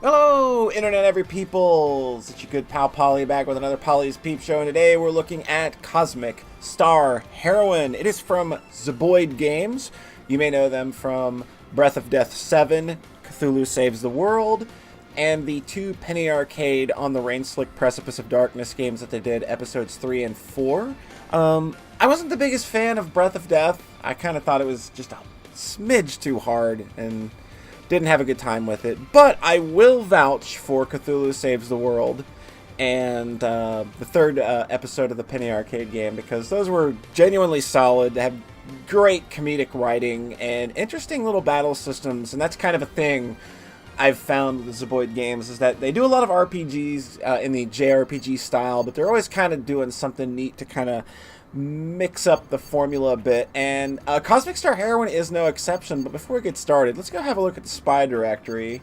Hello, Internet Every Peoples! It's your good pal Polly back with another Polly's Peep Show, and today we're looking at Cosmic Star Heroine. It is from Zeboyd Games. You may know them from Breath of Death 7, Cthulhu Saves the World, and the two Penny Arcade On the Rain-Slick Precipice of Darkness games that they did, episodes 3 and 4. I wasn't the biggest fan of Breath of Death. I kind of thought it was just a smidge too hard, and didn't have a good time with it, but I will vouch for Cthulhu Saves the World and the third episode of the Penny Arcade game, because those were genuinely solid. They have great comedic writing and interesting little battle systems, and that's kind of a thing I've found with the Zeboyd Games, is that they do a lot of RPGs in the JRPG style, but they're always kind of doing something neat to kind of mix up the formula a bit, and Cosmic Star Heroine is no exception. But before we get started, let's go have a look at the spy directory.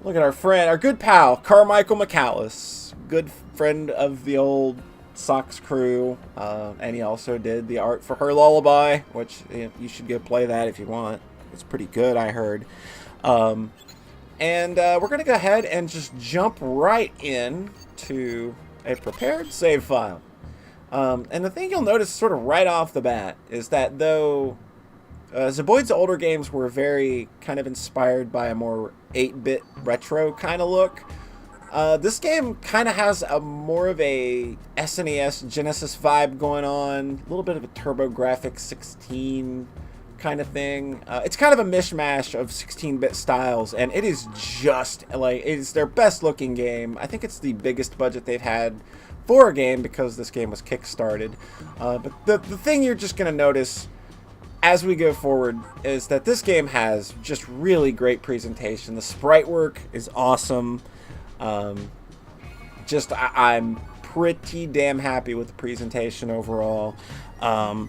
Look at our friend, our good pal, Carmichael McCallus, good friend of the old Sox crew, and he also did the art for Her Lullaby, which you should go play that if you want. It's pretty good, I heard. We're going to go ahead and just jump right in to a prepared save file. And the thing you'll notice sort of right off the bat is that though Zeboyd's older games were very kind of inspired by a more 8-bit retro kind of look, this game kind of has a more of a SNES Genesis vibe going on, a little bit of a TurboGrafx 16 kind of thing. It's kind of a mishmash of 16-bit styles, and it is just like, it's their best looking game. I think it's the biggest budget they've had for a game, because this game was kick-started. But the thing you're just going to notice as we go forward is that this game has just really great presentation. The sprite work is awesome. I'm pretty damn happy with the presentation overall. But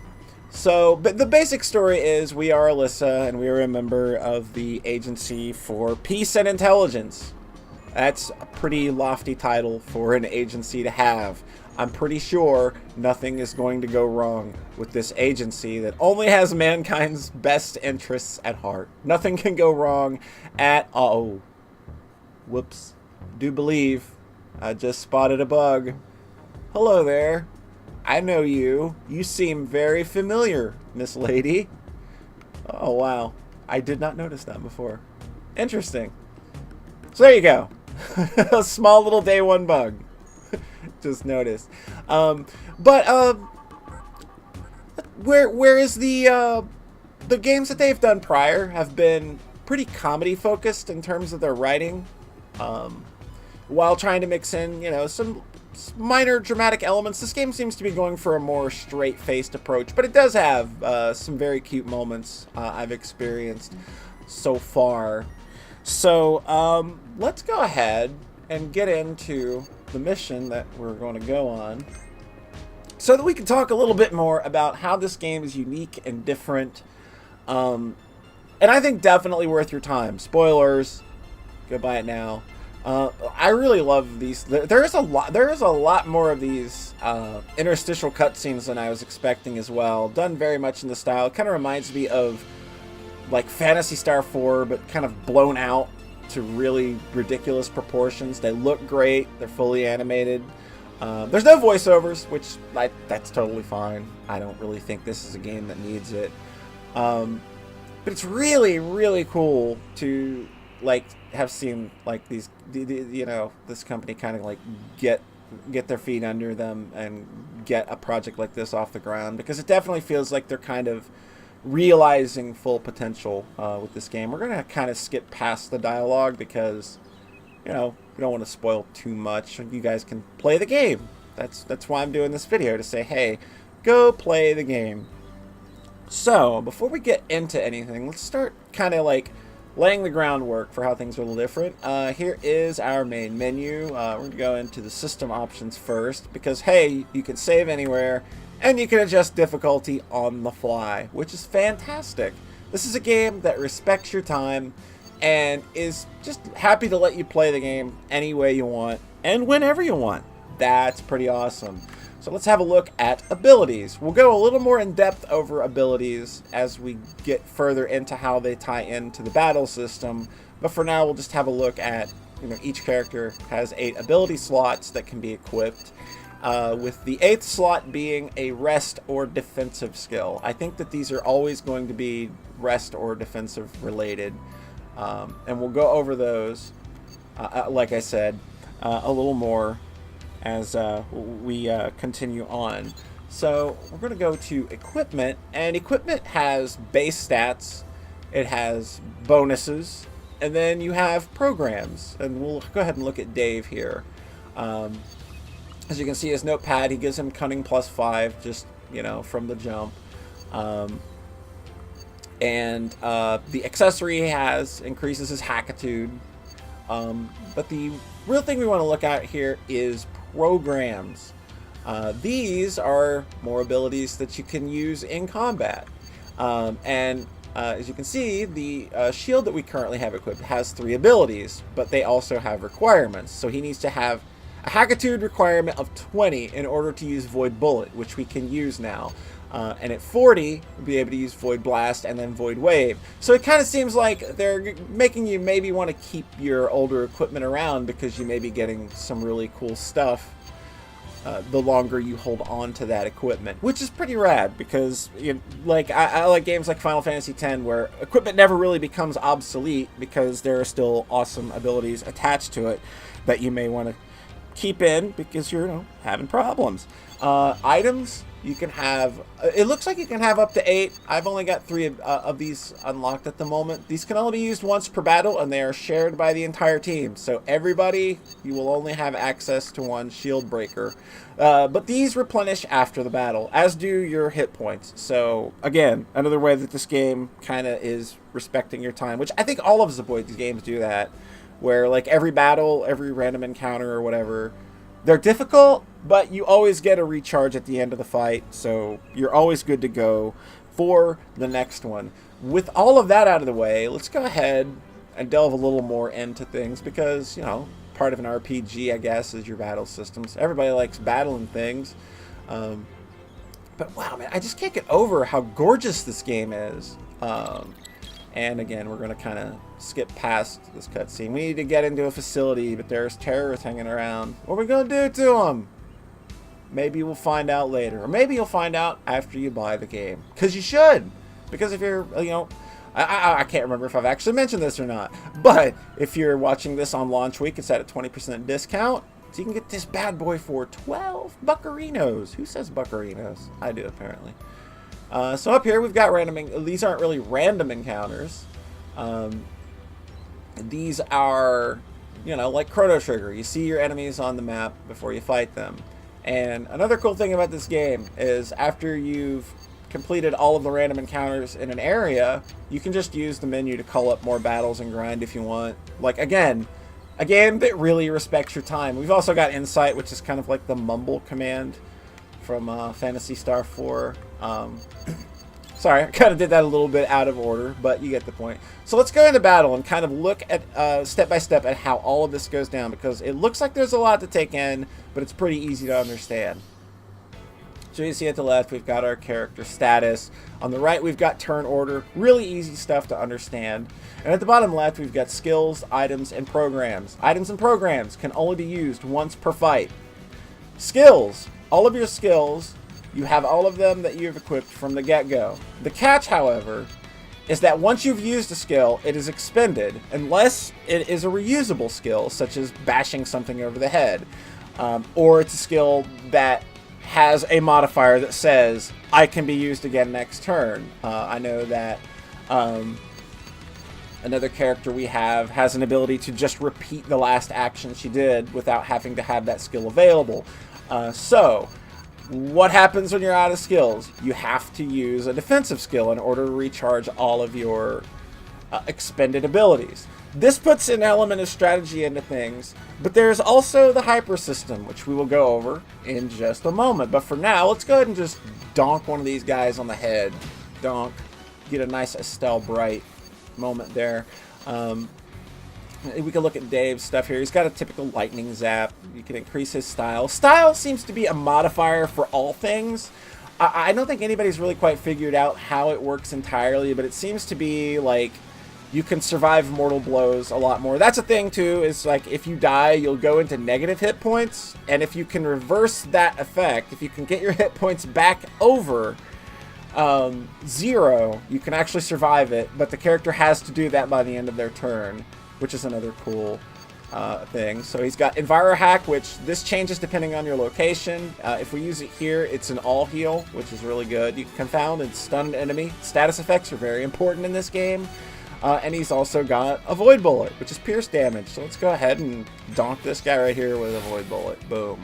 the basic story is we are Alyssa, and we are a member of the Agency for Peace and Intelligence. That's a pretty lofty title for an agency to have. I'm pretty sure nothing is going to go wrong with this agency that only has mankind's best interests at heart. Nothing can go wrong at all. Whoops. Do believe I just spotted a bug. Hello there. I know you. You seem very familiar, Miss Lady. Oh, wow. I did not notice that before. Interesting. So there you go. A small little day one bug. Just noticed. Whereas the games that they've done prior have been pretty comedy focused in terms of their writing, while trying to mix in, some minor dramatic elements. This game seems to be going for a more straight-faced approach, but it does have some very cute moments I've experienced so far. So let's go ahead and get into the mission that we're going to go on, so that we can talk a little bit more about how this game is unique and different, and I think definitely worth your time. Spoilers, go buy it now. I really love these. There is a lot more of these interstitial cutscenes than I was expecting as well. Done very much in the style. It kind of reminds me of like Phantasy Star 4, but kind of blown out to really ridiculous proportions. They look great. They're fully animated. There's no voiceovers, which that's totally fine. I don't really think this is a game that needs it. But it's really, really cool to have seen these, this company kind of get their feet under them and get a project like this off the ground, because it definitely feels like they're kind of realizing full potential with this game. We're going to kind of skip past the dialogue because, we don't want to spoil too much. You guys can play the game. That's why I'm doing this video, to say, hey, go play the game. So, before we get into anything, let's start kind of laying the groundwork for how things are a little different. Here is our main menu. We're going to go into the system options first, because, hey, you can save anywhere, and you can adjust difficulty on the fly, which is fantastic. This is a game that respects your time and is just happy to let you play the game any way you want and whenever you want. That's pretty awesome. So let's have a look at abilities. We'll go a little more in depth over abilities as we get further into how they tie into the battle system. But for now, we'll just have a look at, each character has 8 ability slots that can be equipped, with the 8th slot being a rest or defensive skill. I think that these are always going to be rest or defensive related, and we'll go over those, like I said, a little more as we continue on. So we're going to go to equipment, and equipment has base stats, it has bonuses, and then you have programs. And we'll go ahead and look at Dave here. As you can see, his notepad, he gives him cunning +5, just from the jump. And the accessory he has increases his hackitude. But the real thing we want to look at here is programs. These are more abilities that you can use in combat. As you can see, the shield that we currently have equipped has 3 abilities, but they also have requirements. So he needs to have a hackitude requirement of 20 in order to use Void Bullet, which we can use now. And at 40, we'll be able to use Void Blast and then Void Wave. So it kind of seems like they're making you maybe want to keep your older equipment around because you may be getting some really cool stuff the longer you hold on to that equipment, which is pretty rad because I like games like Final Fantasy X where equipment never really becomes obsolete because there are still awesome abilities attached to it that you may want to keep in because you're having problems. Items, you can have, it looks like you can have up to 8. I've only got 3 of these unlocked at the moment. These can only be used once per battle, and they are shared by the entire team. So everybody, you will only have access to one shield breaker. But these replenish after the battle, as do your hit points. So again, another way that this game kind of is respecting your time, which I think all of Zeboyd Games do that, where like every battle, every random encounter or whatever, they're difficult, but you always get a recharge at the end of the fight, so you're always good to go for the next one. With all of that out of the way, let's go ahead and delve a little more into things because, part of an RPG, I guess, is your battle systems. Everybody likes battling things. But wow, man, I just can't get over how gorgeous this game is. And again, we're going to kind of skip past this cutscene. We need to get into a facility, but there's terrorists hanging around. What are we going to do to them? Maybe we'll find out later. Or maybe you'll find out after you buy the game. Because you should. Because if you're, I can't remember if I've actually mentioned this or not. But if you're watching this on launch week, it's at a 20% discount. So you can get this bad boy for 12 buccarinos. Who says buccarinos? I do, apparently. So up here we've got random, these aren't really random encounters. These are, like Chrono Trigger. You see your enemies on the map before you fight them. And another cool thing about this game is after you've completed all of the random encounters in an area, you can just use the menu to call up more battles and grind if you want. Like, again, a game that really respects your time. We've also got Insight, which is kind of like the mumble command from Phantasy Star 4. Sorry, I kind of did that a little bit out of order, but you get the point. So let's go into battle and kind of look at step by step at how all of this goes down, because it looks like there's a lot to take in, but it's pretty easy to understand. So you see at the left, we've got our character status. On the right, we've got turn order. Really easy stuff to understand. And at the bottom left, we've got skills, items, and programs. Items and programs can only be used once per fight. Skills. All of your skills, you have all of them that you've equipped from the get-go. The catch, however, is that once you've used a skill, it is expended, unless it is a reusable skill, such as bashing something over the head. Or it's a skill that has a modifier that says, I can be used again next turn. I know that another character we have has an ability to just repeat the last action she did without having to have that skill available. So, what happens when you're out of skills? You have to use a defensive skill in order to recharge all of your expended abilities. This puts an element of strategy into things, but there's also the hyper system, which we will go over in just a moment. But for now, let's go ahead and just donk one of these guys on the head. Donk. Get a nice Estelle Bright moment there. We can look at Dave's stuff here. He's got a typical lightning zap. You can increase his style. Style seems to be a modifier for all things. I don't think anybody's really quite figured out how it works entirely, but it seems to be like you can survive mortal blows a lot more. That's a thing too, is like if you die, you'll go into negative hit points, and if you can reverse that effect, if you can get your hit points back over 0, you can actually survive it, but the character has to do that by the end of their turn, which is another cool thing. So he's got Enviro Hack, which this changes depending on your location. If we use it here, it's an all heal, which is really good. You can confound and stun an enemy. Status effects are very important in this game. And he's also got a Void Bullet, which is pierce damage. So let's go ahead and donk this guy right here with a Void Bullet. Boom.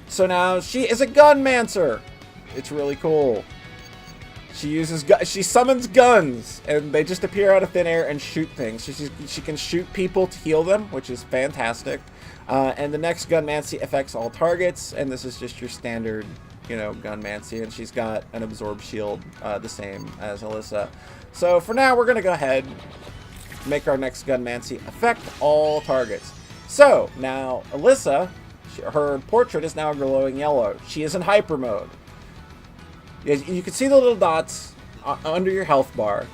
So now she is a Gunmancer. It's really cool. She summons guns, and they just appear out of thin air and shoot things. She can shoot people to heal them, which is fantastic. And the next Gunmancy affects all targets, and this is just your standard, Gunmancy. And she's got an Absorb Shield, the same as Alyssa. So for now, we're going to go ahead and make our next Gunmancy affect all targets. So now Alyssa, her portrait is now glowing yellow. She is in hyper mode. You can see the little dots under your health bar.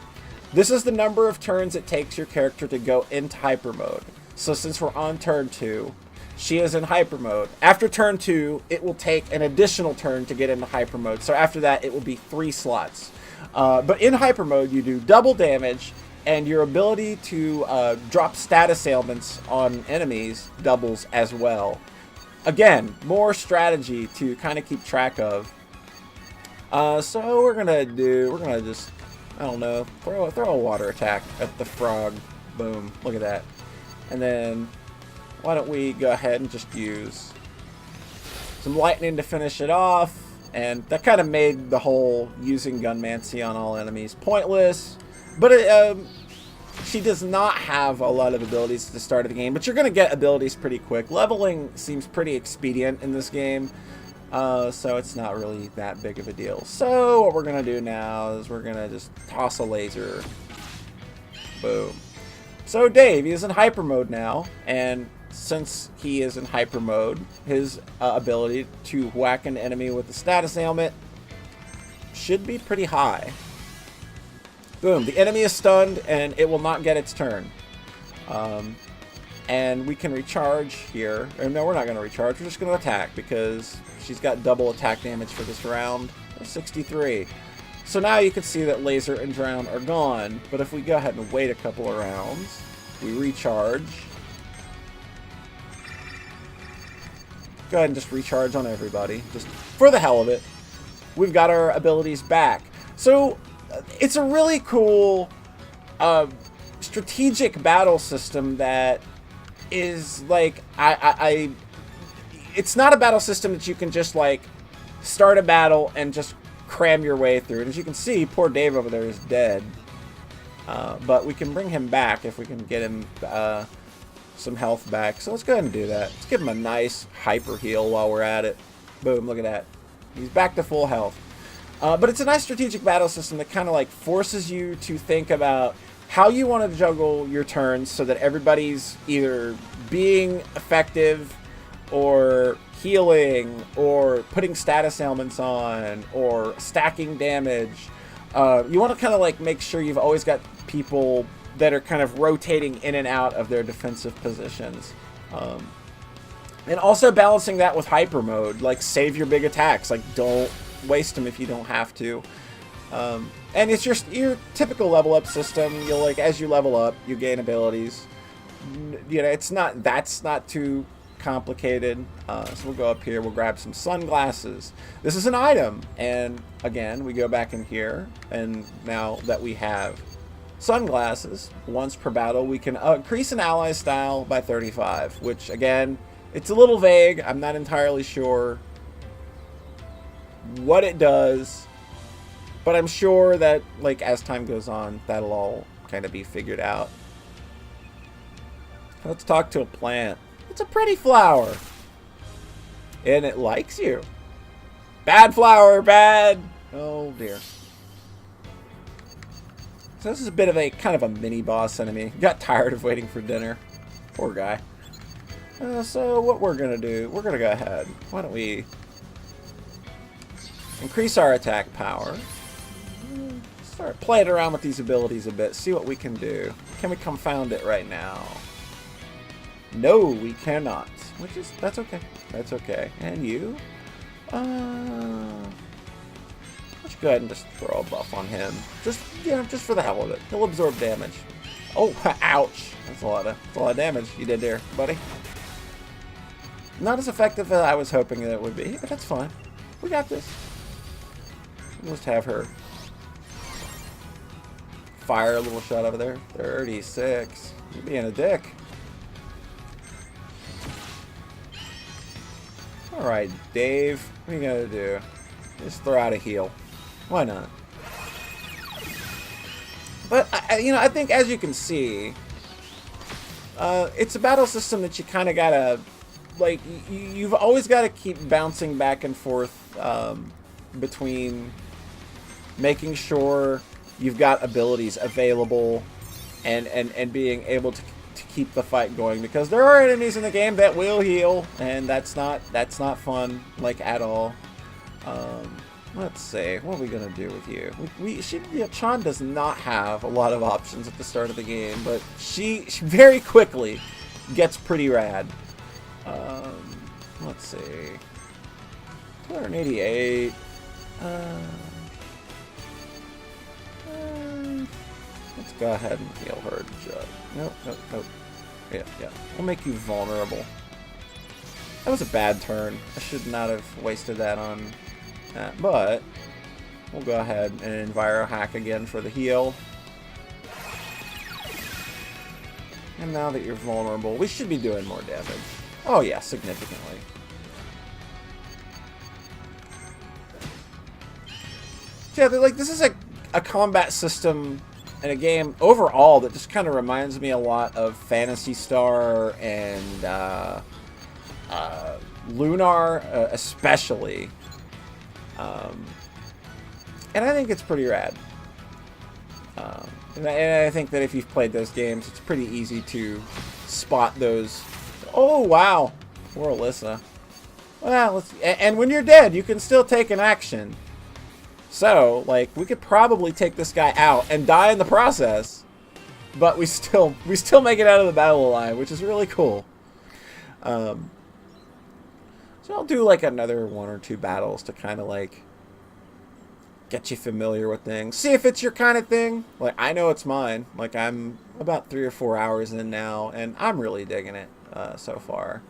This is the number of turns it takes your character to go into hyper mode. So since we're on turn 2, she is in hyper mode. After turn 2, it will take an additional turn to get into hyper mode. So after that, it will be 3 slots. But in hyper mode, you do double damage, and your ability to drop status ailments on enemies doubles as well. Again, more strategy to kind of keep track of. So we're gonna just, I don't know, throw a water attack at the frog. Boom, look at that. And then why don't we go ahead and just use some lightning to finish it off. And that kind of made the whole using Gunmancy on all enemies pointless. But she does not have a lot of abilities at the start of the game, but you're going to get abilities pretty quick. Leveling seems pretty expedient in this game, so it's not really that big of a deal. So what we're going to do now is we're going to just toss a laser. Boom. So Dave, he is in hyper mode now, and since he is in hyper mode, his ability to whack an enemy with a status ailment should be pretty high. Boom, the enemy is stunned and it will not get its turn. And we can recharge here. Or no, we're not going to recharge, we're just going to attack because she's got double attack damage for this round. 63. So now you can see that laser and drown are gone, but if we go ahead and wait a couple of rounds, we recharge. Go ahead and just recharge on everybody, just for the hell of it. We've got our abilities back. So it's a really cool strategic battle system that is like, it's not a battle system that you can just like start a battle and just cram your way through. And as you can see, poor Dave over there is dead. But we can bring him back if we can get him some health back. So let's go ahead and do that. Let's give him a nice hyper heal while we're at it. Boom, look at that. He's back to full health. But it's a nice strategic battle system that kind of like forces you to think about how you want to juggle your turns so that everybody's either being effective or healing or putting status ailments on or stacking damage. You want to kind of like make sure you've always got people that are kind of rotating in and out of their defensive positions. And also balancing that with hyper mode, like save your big attacks, like don't waste them if you don't have to. And it's your typical level up system. You'll like, as you level up, you gain abilities. You know, that's not too complicated. So we'll go up here, we'll grab some sunglasses. This is an item, and again, we go back in here, and now that we have sunglasses, once per battle, we can increase an ally's style by 35, which again, it's a little vague. I'm not entirely sure what it does, but I'm sure that like as time goes on, that'll all kind of be figured out. Let's talk to a plant. It's a pretty flower, and it likes you. Bad flower, bad. Oh dear. So this is a bit of a kind of a mini boss enemy. Got tired of waiting for dinner. Poor guy. So what we're gonna do, we're gonna go ahead. Why don't we increase our attack power? Start playing around with these abilities a bit. See what we can do. Can we confound it right now? No, we cannot. That's okay. That's okay. And you? Let's go ahead and just throw a buff on him. Just for the hell of it. He'll absorb damage. Oh, ouch. That's a lot of damage you did there, buddy. Not as effective as I was hoping that it would be, but that's fine. We got this. We'll just have her fire a little shot over there. 36. You're being a dick. Alright, Dave. What are you gonna do? Just throw out a heal. Why not? But, I think as you can see, it's a battle system that you kind of gotta, like, you've always got to keep bouncing back and forth between making sure you've got abilities available and being able to keep the fight going, because there are enemies in the game that will heal, and that's not fun, like, at all. Let's see, what are we gonna do with you? Chan does not have a lot of options at the start of the game, but she very quickly gets pretty rad. Let's see, 288. Let's go ahead and heal her. Nope. Yeah. We'll make you vulnerable. That was a bad turn. I should not have wasted that on that, but we'll go ahead and Enviro hack again for the heal. And now that you're vulnerable, we should be doing more damage. Oh yeah, significantly. So yeah, like, this is a combat system in a game overall that just kind of reminds me a lot of Phantasy Star and Lunar, especially. And I think it's pretty rad. And I think that if you've played those games, it's pretty easy to spot those. Oh, wow. Poor Alyssa. Well, and when you're dead, you can still take an action. So, like, we could probably take this guy out and die in the process, but we still make it out of the battle alive, which is really cool. So I'll do like another 1 or 2 battles to kind of like get you familiar with things. See if it's your kind of thing. Like, I know it's mine. Like, I'm about 3 or 4 hours in now, and I'm really digging it so far.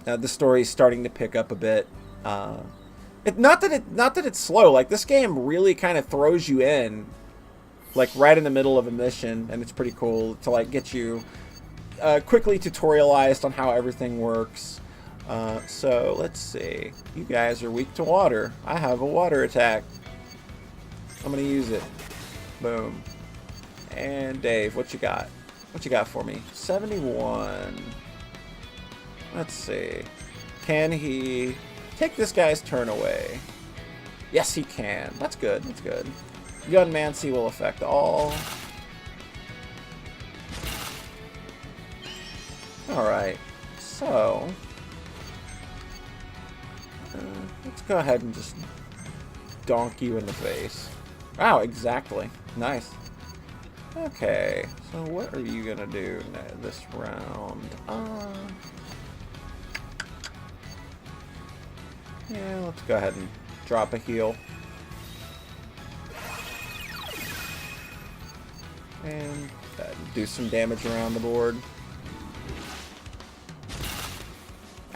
The story's starting to pick up a bit. Not that it's slow. Like, this game really kind of throws you in, like, right in the middle of a mission, and it's pretty cool to, like, get you quickly tutorialized on how everything works. So let's see. You guys are weak to water. I have a water attack. I'm gonna use it. Boom. And Dave, what you got? What you got for me? 71. Let's see. Can he take this guy's turn away? Yes, he can. That's good. That's good. Gunmancy will affect all. Alright. So let's go ahead and just donk you in the face. Wow, exactly. Nice. Okay, so what are you gonna do this round? Yeah, let's go ahead and drop a heal. And do some damage around the board.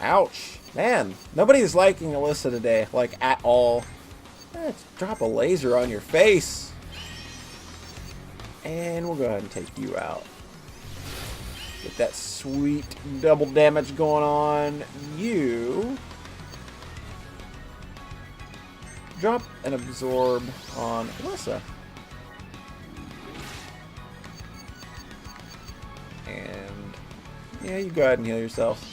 Ouch. Man, nobody's liking Alyssa today, like, at all. Let's drop a laser on your face. And we'll go ahead and take you out. Get that sweet double damage going on. You drop and absorb on Alyssa. And yeah, you go ahead and heal yourself.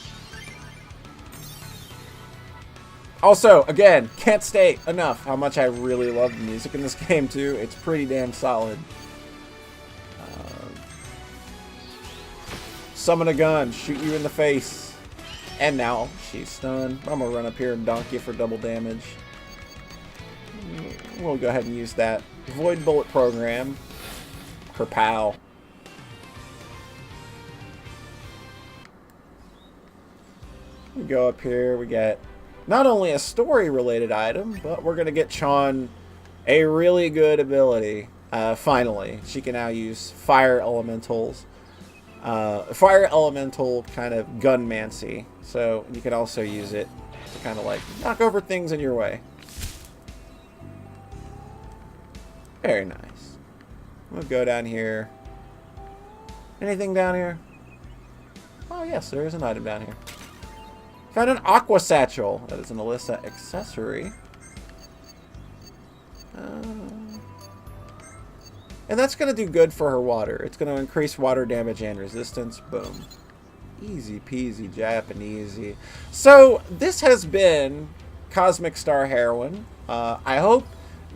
Also, again, can't state enough how much I really love the music in this game, too. It's pretty damn solid. Summon a gun, shoot you in the face. And now she's stunned. I'm going to run up here and donk you for double damage. We'll go ahead and use that. Void Bullet Program. Her pal. We go up here, we get not only a story-related item, but we're going to get Chon a really good ability. Finally, she can now use fire elementals. Fire elemental kind of gunmancy. So you can also use it to kind of like knock over things in your way. Very nice. We'll go down here. Anything down here? Oh yes, there is an item down here. Found an aqua satchel. That is an Alyssa accessory. And that's going to do good for her water. It's going to increase water damage and resistance. Boom. Easy peasy Japanesey. So this has been Cosmic Star Heroine. I hope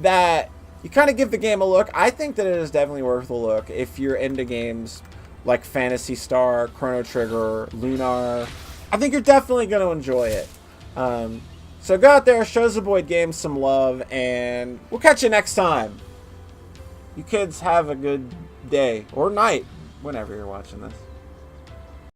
that you kind of give the game a look. I think that it is definitely worth a look if you're into games like Phantasy Star, Chrono Trigger, Lunar. I think you're definitely going to enjoy it. So go out there, show Zeboyd Games some love, and we'll catch you next time. You kids have a good day or night whenever you're watching this.